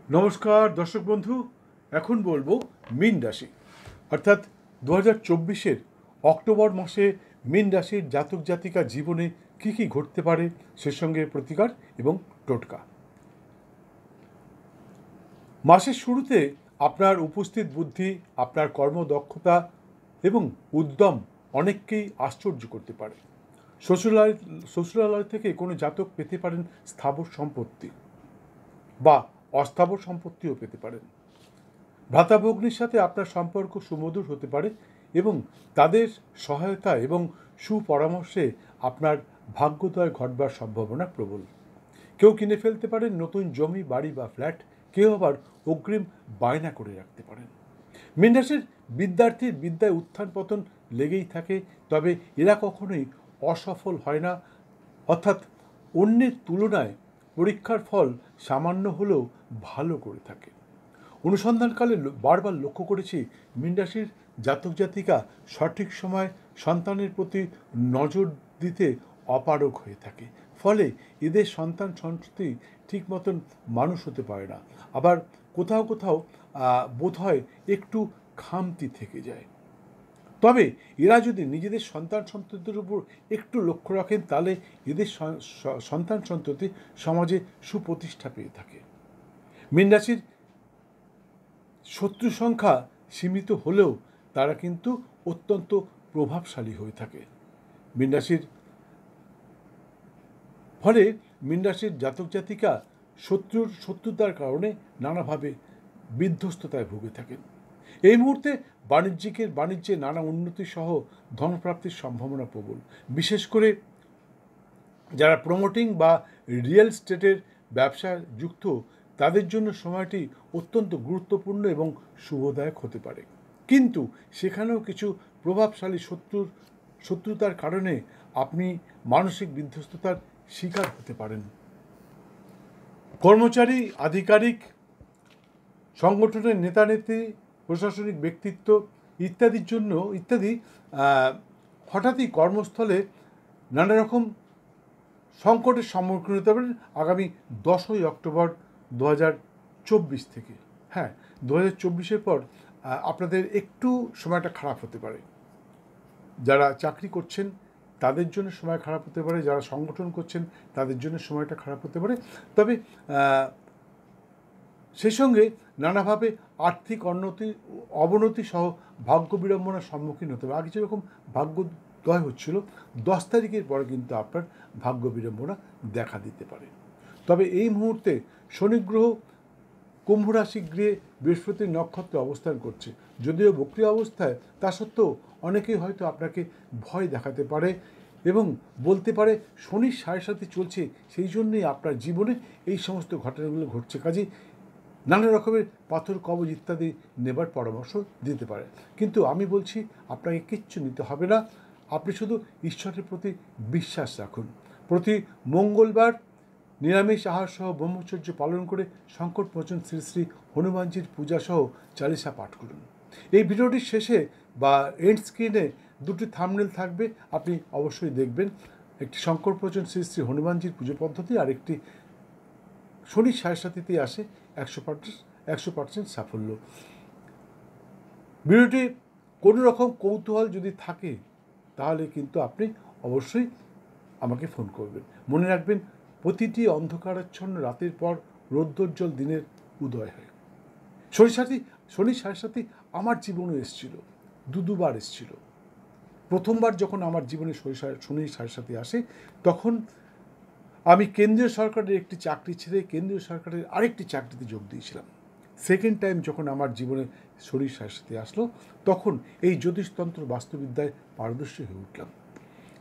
নমস্কার দর্শক বন্ধু, এখন বলবো মীন রাশি অর্থাৎ 2024-এর অক্টোবর মাসে মীন রাশির জাতক জাতিকা জীবনে কী কী ঘটতে পারে সে সঙ্গে প্রতিকার এবং টোটকা। মাসের শুরুতে আপনার উপস্থিত বুদ্ধি, আপনার কর্মদক্ষতা এবং উদ্যম অনেককেই আশ্চর্য করতে পারে। শ্বশুরালয় থেকে কোনো জাতক পেতে পারেন স্থাবর সম্পত্তি বা অস্থাবর সম্পত্তিও পেতে পারেন। ভ্রাতাভগ্নির সাথে আপনার সম্পর্ক সুমধুর হতে পারে এবং তাদের সহায়তা এবং সুপরামর্শে আপনার ভাগ্যোদয় ঘটবার সম্ভাবনা প্রবল। কেউ কিনে ফেলতে পারেন নতুন জমি, বাড়ি বা ফ্ল্যাট, কেউ আবার অগ্রিম বায়না করে রাখতে পারেন। মীন রাশির বিদ্যার্থীর বিদ্যায় উত্থান পতন লেগেই থাকে, তবে এরা কখনোই অসফল হয় না, অর্থাৎ অন্যের তুলনায় পরীক্ষার ফল সামান্য হলেও ভালো করে থাকে। অনুসন্ধানকালে বারবার লক্ষ্য করেছি মীন রাশির জাতক জাতিকা সঠিক সময় সন্তানের প্রতি নজর দিতে অপারগ হয়ে থাকে, ফলে এদের সন্তান সন্ততি ঠিক মতন মানুষ হতে পারে না, আবার কোথাও কোথাও বোধ হয় একটু খামতি থেকে যায়। তবে এরা যদি নিজেদের সন্তান সন্ততির উপর একটু লক্ষ্য রাখেন, তাহলে এদের সন্তান সন্ততি সমাজে সুপ্রতিষ্ঠা পেয়ে থাকে। মীন রাশির শত্রু সংখ্যা সীমিত হলেও তারা কিন্তু অত্যন্ত প্রভাবশালী হয়ে থাকে। মীন রাশির ফলে মীন রাশির জাতক জাতিকা শত্রুতার কারণে নানাভাবে বিধ্বস্ততায় ভুগে থাকেন। এই মুহূর্তে বাণিজ্যে নানা উন্নতি সহ ধনপ্রাপ্তির সম্ভাবনা প্রবল। বিশেষ করে যারা প্রমোটিং বা রিয়েল এস্টেটের ব্যবসা যুক্ত, তাদের জন্য সময়টি অত্যন্ত গুরুত্বপূর্ণ এবং শুভদায়ক হতে পারে। কিন্তু সেখানেও কিছু প্রভাবশালী শত্রুতার কারণে আপনি মানসিক বিধ্বস্ততার শিকার হতে পারেন। কর্মচারী, আধিকারিক, সংগঠনের নেতানেত্রী, প্রশাসনিক ব্যক্তিত্ব ইত্যাদি হঠাৎই কর্মস্থলে নানা রকম সংকটের সম্মুখীন হতে পারেন আগামী 10ই অক্টোবর 2024 থেকে। হ্যাঁ, 2024-এর পর আপনাদের একটু সময়টা খারাপ হতে পারে। যারা চাকরি করছেন তাদের জন্য সময় খারাপ হতে পারে, যারা সংগঠন করছেন তাদের জন্য সময়টা খারাপ হতে পারে। তবে সেই সঙ্গে নানাভাবে আর্থিক অবনতি সহ ভাগ্য বিড়ম্বনার সম্মুখীন হতে হবে। আগে যেরকম ভাগ্যোদয় হচ্ছিল, 10 তারিখের পরে কিন্তু আপনার ভাগ্য বিড়ম্বনা দেখা দিতে পারে। তবে এই মুহূর্তে শনি গ্রহ কুম্ভ রাশি গৃহে বৃহস্পতির নক্ষত্রে অবস্থান করছে। যদিও বক্রী অবস্থায়, তা সত্ত্বেও অনেকেই হয়তো আপনাকে ভয় দেখাতে পারে এবং বলতে পারে শনির সাড়ে চলছে, সেই জন্যই আপনার জীবনে এই সমস্ত ঘটনাগুলো ঘটছে। কাজেই নানা রকমের পাথর, কবজ ইত্যাদি নেবার পরামর্শ দিতে পারে। কিন্তু আমি বলছি আপনাকে কিচ্ছু নিতে হবে না, আপনি শুধু ঈশ্বরের প্রতি বিশ্বাস রাখুন। প্রতি মঙ্গলবার নিরামিষ আহার সহ ব্রহ্মচর্য পালন করে সংকট মোচন শ্রী শ্রী হনুমানজির পূজা সহ চালিসা পাঠ করুন। এই ভিডিওটির শেষে বা এন্ড স্ক্রিনে দুটি থাম্বনেল থাকবে, আপনি অবশ্যই দেখবেন। একটি সংকট মোচন শ্রী শ্রী হনুমানজির পুজো পদ্ধতি, আর একটি শনির সাড়ে আসে 100% সাফল্য। ভিডিওটি কোনো রকম কৌতূহল যদি থাকে, তাহলে কিন্তু আপনি অবশ্যই আমাকে ফোন করবেন। মনে রাখবেন, প্রতিটি অন্ধকারাচ্ছন্ন রাতের পর রৌদ্রোজ্জ্বল দিনের উদয় হয়। শনির সাড়ে আমার জীবনেও এসেছিল, দুবার এসেছিল। প্রথমবার যখন আমার জীবনে শনির সাড়ে আসে, তখন আমি কেন্দ্রীয় সরকারের একটি চাকরি ছেড়ে কেন্দ্রীয় সরকারের আরেকটি চাকরিতে যোগ দিয়েছিলাম। সেকেন্ড টাইম যখন আমার জীবনে শনির সাড়ে আসলো, তখন এই জ্যোতিষতন্ত্র বাস্তুবিদ্যায় পারদর্শী হয়ে উঠলাম।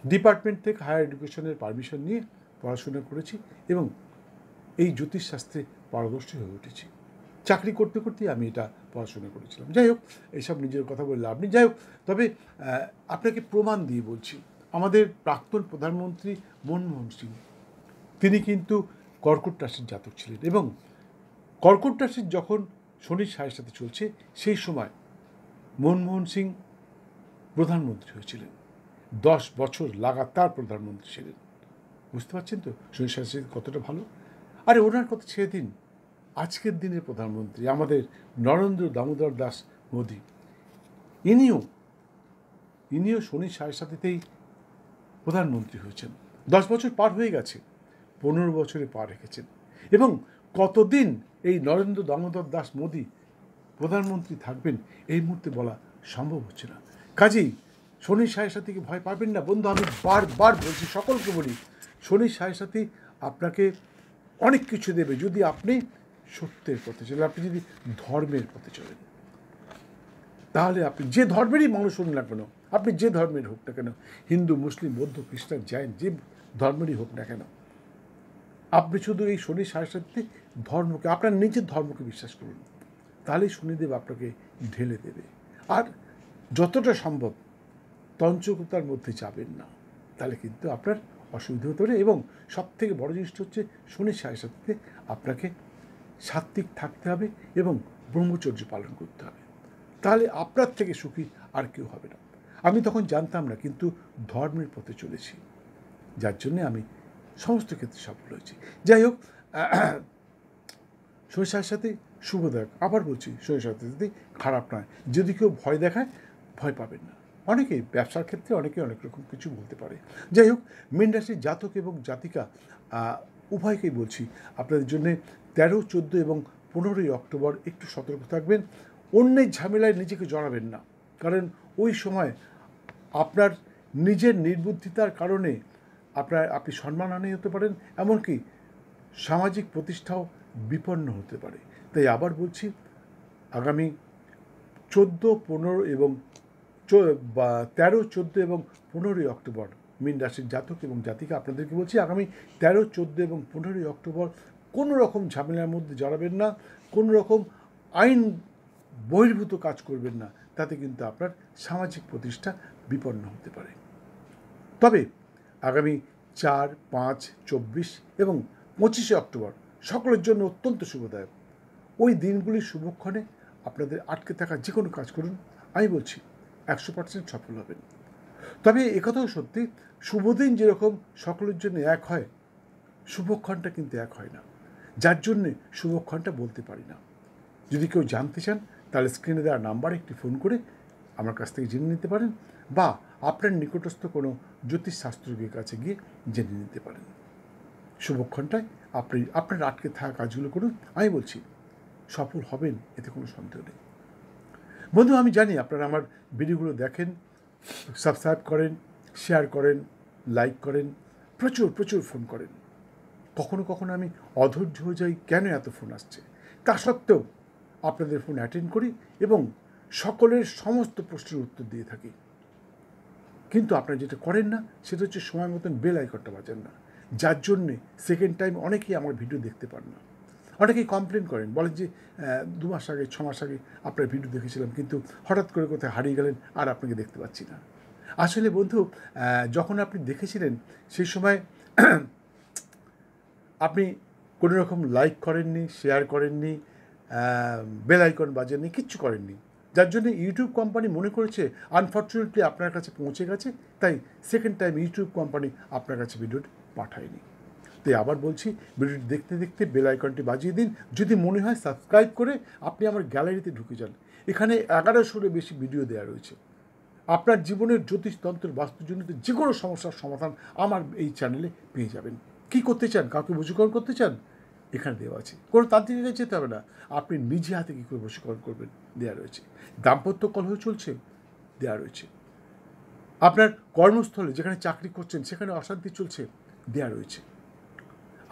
ডিপার্টমেন্ট থেকে হায়ার এডুকেশনের পারমিশন নিয়ে পড়াশোনা করেছি এবং এই জ্যোতিষশাস্ত্রে পারদর্শী হয়ে উঠেছি। চাকরি করতে করতেই আমি এটা পড়াশোনা করেছিলাম। যাই হোক, এইসব নিজের কথা বললে আপনি, যাই হোক, তবে আপনাকে প্রমাণ দিয়ে বলছি, আমাদের প্রাক্তন প্রধানমন্ত্রী মনমোহন সিং, তিনি কিন্তু কর্কট রাশির জাতক ছিলেন এবং কর্কট রাশির যখন শনির সাড়ে চলছে, সেই সময় মনমোহন সিং প্রধানমন্ত্রী হয়েছিলেন। 10 বছর লাগাতার প্রধানমন্ত্রী ছিলেন। বুঝতে পারছেন তো শনির সাড়ে কতটা ভালো। আরে ওনার কথা ছেড়ে দিন, আজকের দিনের প্রধানমন্ত্রী আমাদের নরেন্দ্র দামোদর দাস মোদী, ইনিও শনি 7.5-তেই প্রধানমন্ত্রী হয়েছেন। 10 বছর পার হয়ে গেছে, 15 বছরে পা রেখেছেন। এবং কতদিন এই নরেন্দ্র দামোদর দাস মোদী প্রধানমন্ত্রী থাকবেন এই মুহূর্তে বলা সম্ভব হচ্ছে না। কাজেই শনি 7.5-কে ভয় পাবেন না বন্ধু। আমি বারবার বলছি, সকলকে বলি, শনি 7.5 আপনাকে অনেক কিছু দেবে যদি আপনি সত্যের পথে চলেন, আপনি যদি ধর্মের পথে চলেন। তাহলে আপনি যে ধর্মেরই মানুষ হন না কেন, আপনি যে ধর্মের হোক না কেন, হিন্দু, মুসলিম, বৌদ্ধ, খ্রিস্টান, জৈন, যে ধর্মেরই হোক না কেন, আপনি শুধু এই শনি 7.5-তে ধর্মকে, আপনার নিজের ধর্মকে বিশ্বাস করুন, তাহলেই শনিদেব আপনাকে ঢেলে দেবে। আর যতটা সম্ভব তঞ্চকতার মধ্যে যাবেন না, তাহলে কিন্তু আপনার অসুবিধা হতে পারে। এবং সবথেকে বড় জিনিসটা হচ্ছে শনি 7.5-তে আপনাকে সাত্ত্বিক থাকতে হবে এবং ব্রহ্মচর্য পালন করতে হবে, তাহলে আপনার থেকে সুখী আর কেউ হবে না। আমি তখন জানতাম না, কিন্তু ধর্মের পথে চলেছি, যার জন্যে আমি সমস্ত ক্ষেত্রে সফল হয়েছি। যাই হোক, শনি 7.5 শুভদায়ক। আবার বলছি, শনি 7.5 খারাপ নয়। যদি কেউ ভয় দেখায়, ভয় পাবেন না। অনেকেই ব্যবসার ক্ষেত্রে অনেকে অনেক রকম কিছু বলতে পারে। যাই হোক, মীন রাশির জাতক এবং জাতিকা উভয়কেই বলছি, আপনাদের জন্য 13, 14 এবং 15ই অক্টোবর একটু সতর্ক থাকবেন। অন্যের ঝামেলায় নিজেকে জড়াবেন না, কারণ ওই সময় আপনার নিজের নির্বুদ্ধিতার কারণে আপনি সম্মানহানি হতে পারেন, এমনকি সামাজিক প্রতিষ্ঠাও বিপন্ন হতে পারে। তাই আবার বলছি, আগামী 14, 15 এবং 13, 14 এবং 15ই অক্টোবর মীন রাশির জাতক এবং জাতিকা আপনাদেরকে বলছি, আগামী 13, 14 এবং 15ই অক্টোবর কোনো রকম ঝামেলার মধ্যে জড়াবেন না, কোনো রকম আইন বহির্ভূত কাজ করবেন না, তাতে কিন্তু আপনার সামাজিক প্রতিষ্ঠা বিপন্ন হতে পারে। তবে আগামী 4, 5, 24 এবং 25শে অক্টোবর সকলের জন্য অত্যন্ত শুভদায়ক। ওই দিনগুলির শুভক্ষণে আপনাদের আটকে থাকা যে কোনো কাজ করুন, আমি বলছি 100% সফল হবেন। তবে একথাও সত্যি, শুভদিন যেরকম সকলের জন্য এক হয়, শুভক্ষণটা কিন্তু এক হয় না, যার জন্যে শুভক্ষণটা বলতে পারি না। যদি কেউ জানতে চান, তাহলে স্ক্রিনে দেওয়া নাম্বারে একটি ফোন করে আমার কাছ থেকে জেনে নিতে পারেন, বা আপনার নিকটস্থ কোনো জ্যোতিষশাস্ত্রজ্ঞের কাছে গিয়ে জেনে নিতে পারেন। শুভক্ষণটায় আপনার আটকে থাকা কাজগুলো করুন, আমি বলছি সফল হবেন, এতে কোনো সন্দেহ নেই। বন্ধু, আমি জানি আপনারা আমার ভিডিওগুলো দেখেন, সাবস্ক্রাইব করেন, শেয়ার করেন, লাইক করেন, প্রচুর ফোন করেন। কখনো কখনো আমি অধৈর্য হয়ে যাই, কেন এত ফোন আসছে। তা সত্ত্বেও আপনাদের ফোন অ্যাটেন্ড করি এবং সকলের সমস্ত প্রশ্নের উত্তর দিয়ে থাকি। কিন্তু আপনারা যেটা করেন না, সেটা হচ্ছে সময় মতন বেল আইকনটা বাজান না, যার জন্যে সেকেন্ড টাইম অনেকেই আমার ভিডিও দেখতে পান না। অনেকেই কমপ্লেন করেন, বলেন যে 2 মাস আগে, 6 মাস আগে আপনার ভিডিও দেখেছিলাম, কিন্তু হঠাৎ করে কোথায় হারিয়ে গেলেন, আর আপনাকে দেখতে পাচ্ছি না। আসলে বন্ধু, যখন আপনি দেখেছিলেন সেই সময় আপনি কোনো রকম লাইক করেননি, শেয়ার করেননি, বেল আইকন বাজেননি, কিচ্ছু করেননি, যার জন্য ইউটিউব কোম্পানি মনে করেছে আনফর্চুনেটলি আপনার কাছে পৌঁছে গেছে, তাই সেকেন্ড টাইম ইউটিউব কোম্পানি আপনার কাছে ভিডিওটি পাঠায়নি। তাই আবার বলছি, ভিডিওটি দেখতে দেখতে বেল আইকনটি বাজিয়ে দিন। যদি মনে হয়, সাবস্ক্রাইব করে আপনি আমার গ্যালারিতে ঢুকে যান। এখানে 1100-এর বেশি ভিডিও দেওয়া রয়েছে। আপনার জীবনের জ্যোতিষতন্ত্র, বাস্তুজনিত যে কোনো সমস্যার সমাধান আমার এই চ্যানেলে পেয়ে যাবেন। কি করতে চান, কাউকে বশীকরণ করতে চান, এখানে দেওয়া আছে। কোনো তান্ত্রিকের কাছে যেতে হবে না, আপনি নিজে হাতে কী করে বশীকরণ করবেন, দেওয়া রয়েছে। দাম্পত্য কলহ চলছে, দেওয়া রয়েছে। আপনার কর্মস্থলে যেখানে চাকরি করছেন সেখানে অশান্তি চলছে, দেওয়া রয়েছে।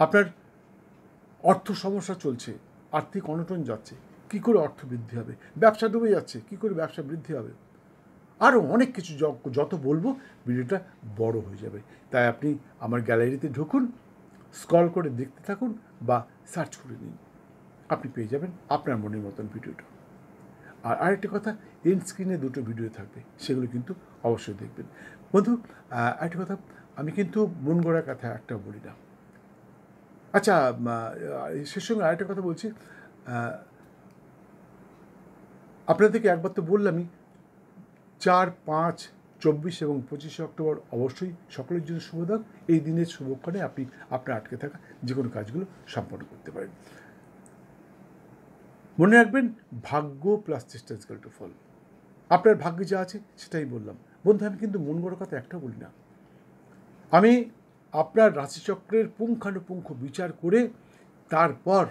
আপনার অর্থ সমস্যা চলছে, আর্থিক অনটন যাচ্ছে, কী করে অর্থ বৃদ্ধি হবে, ব্যবসা ডুবে যাচ্ছে, কী করে ব্যবসা বৃদ্ধি হবে, আরও অনেক কিছু যত বলবো ভিডিওটা বড় হয়ে যাবে। তাই আপনি আমার গ্যালারিতে ঢুকুন, স্ক্রল করে দেখতে থাকুন বা সার্চ করে নিন, আপনি পেয়ে যাবেন আপনার মনের মতন ভিডিওটা। আর আরেকটা কথা, এন্ড স্ক্রিনে 2টো ভিডিও থাকবে, সেগুলো কিন্তু অবশ্যই দেখবেন। বন্ধু, আরেকটা কথা, আমি কিন্তু মন গড়া কথা একটা বলি না। আচ্ছা, সে সঙ্গে আরেকটা কথা বলছি, আপনাদেরকে একবার তো বললামই, 4, 5, 24 এবং 25শে অক্টোবর অবশ্যই সকলের জন্য শুভদায়ক। এই দিনের শুভক্ষণে আপনি আপনার আটকে থাকা যে কোনো কাজগুলো সম্পন্ন করতে পারেন। মনে রাখবেন, ভাগ্য প্লাস চেষ্টা ইজ ইকুয়াল টু ফল। আপনার ভাগ্যে যা আছে সেটাই বললাম। বন্ধু, আমি কিন্তু মন গড়া কথা একটাও বলি না। আমি আপনার রাশিচক্রের পুঙ্খানুপুঙ্খ বিচার করে তারপর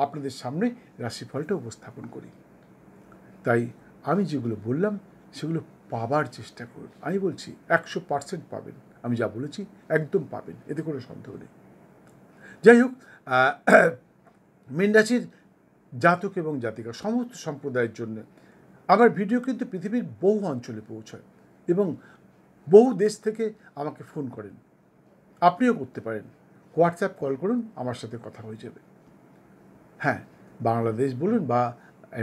আপনাদের সামনে রাশিফলটা উপস্থাপন করি। তাই আমি যেগুলো বললাম সেগুলো পাবার চেষ্টা করুন। আমি বলছি 100% পাবেন। আমি যা বলেছি একদম পাবেন, এতে কোনো সন্দেহ নেই। যাই হোক, মীন রাশির জাতক এবং জাতিকা সমস্ত সম্প্রদায়ের জন্য আমার ভিডিও কিন্তু পৃথিবীর বহু অঞ্চলে পৌঁছায় এবং বহু দেশ থেকে আমাকে ফোন করেন। আপনিও করতে পারেন, হোয়াটসঅ্যাপ কল করুন, আমার সাথে কথা হয়ে যাবে। হ্যাঁ, বাংলাদেশ বলুন বা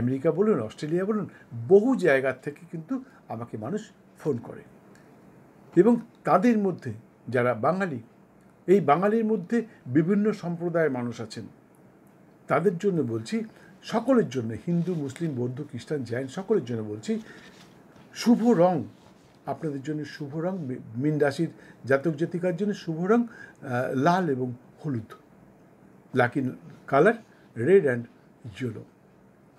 আমেরিকা বলুন, অস্ট্রেলিয়া বলুন, বহু জায়গার থেকে কিন্তু আমাকে মানুষ ফোন করে। এবং তাদের মধ্যে যারা বাঙালি, এই বাঙালির মধ্যে বিভিন্ন সম্প্রদায়ের মানুষ আছেন। তাদের জন্য বলছি, সকলের জন্য, হিন্দু, মুসলিম, বৌদ্ধ, খ্রিস্টান, জৈন, সকলের জন্য বলছি, শুভ রং আপনাদের জন্য, শুভ রং মীন রাশির জাতক জাতিকার জন্য শুভ রং লাল এবং হলুদ। Lucky colour red and yellow.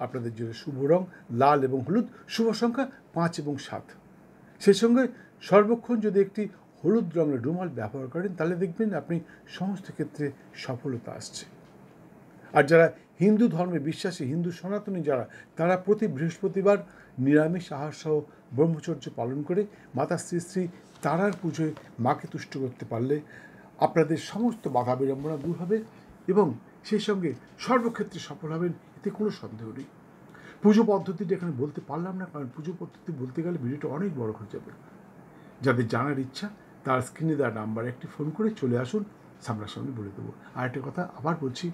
আপনাদের জন্য শুভ রং লাল এবং হলুদ। শুভ সংখ্যা 5 এবং 7। সেই সঙ্গে সর্বক্ষণ যদি একটি হলুদ রঙের রুমাল ব্যবহার করেন তাহলে দেখবেন আপনি সমস্ত ক্ষেত্রে সফলতা আসছে। আর যারা হিন্দু ধর্মে বিশ্বাসী, হিন্দু সনাতনী যারা, তারা প্রতি বৃহস্পতিবার নিরামিষ আহার সহ ব্রহ্মচর্য পালন করে মাতা শ্রী শ্রী তারার পুজোয় মাকে তুষ্ট করতে পারলে আপনাদের সমস্ত বাধা বিড়ম্বনা দূর হবে এবং সেই সঙ্গে সর্বক্ষেত্রে সফল হবেন, এতে কোনো সন্দেহ নেই। পুজো পদ্ধতিটা এখানে বলতে পারলাম না, কারণ পুজো পদ্ধতি বলতে গেলে ভিডিওটা অনেক বড় হয়ে যাবে। যাদের জানার ইচ্ছা তার স্ক্রিনে দেওয়া নাম্বারে একটি ফোন করে চলে আসুন, সামনাসামনি বলে দেবো। আর একটা কথা আবার বলছি,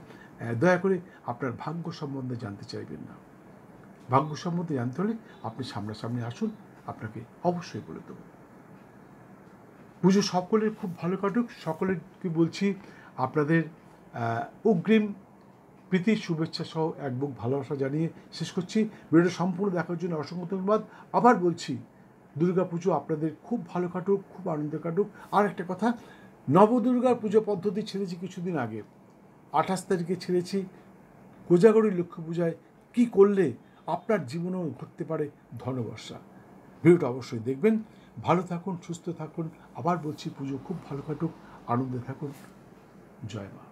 দয়া করে আপনার ভাগ্য সম্বন্ধে জানতে চাইবেন না। ভাগ্য সম্বন্ধে জানতে হলে আপনি সামনাসামনি আসুন, আপনাকে অবশ্যই বলে দেবো। পুজো সকলের খুব ভালো কাটুক। সকলেরকে বলছি আপনাদের অগ্রিম প্রীতির শুভেচ্ছা সহ এক বুক ভালোবাসা জানিয়ে শেষ করছি। ভিডিওটা সম্পূর্ণ দেখার জন্য অসংখ্য ধন্যবাদ। আবার বলছি, দুর্গা পুজো আপনাদের খুব ভালো কাটুক, খুব আনন্দ কাটুক। আর একটা কথা, নবদুর্গার পুজো পদ্ধতি ছেড়েছি কিছুদিন আগে, 28 তারিখে ছেড়েছি। কোজাগরী লক্ষ্মী পূজায় কী করলে আপনার জীবনেও ঘটতে পারে ধনবর্ষা। ভিডিওটা অবশ্যই দেখবেন। ভালো থাকুন, সুস্থ থাকুন। আবার বলছি, পুজো খুব ভালো কাটুক, আনন্দে থাকুন। জয় মা।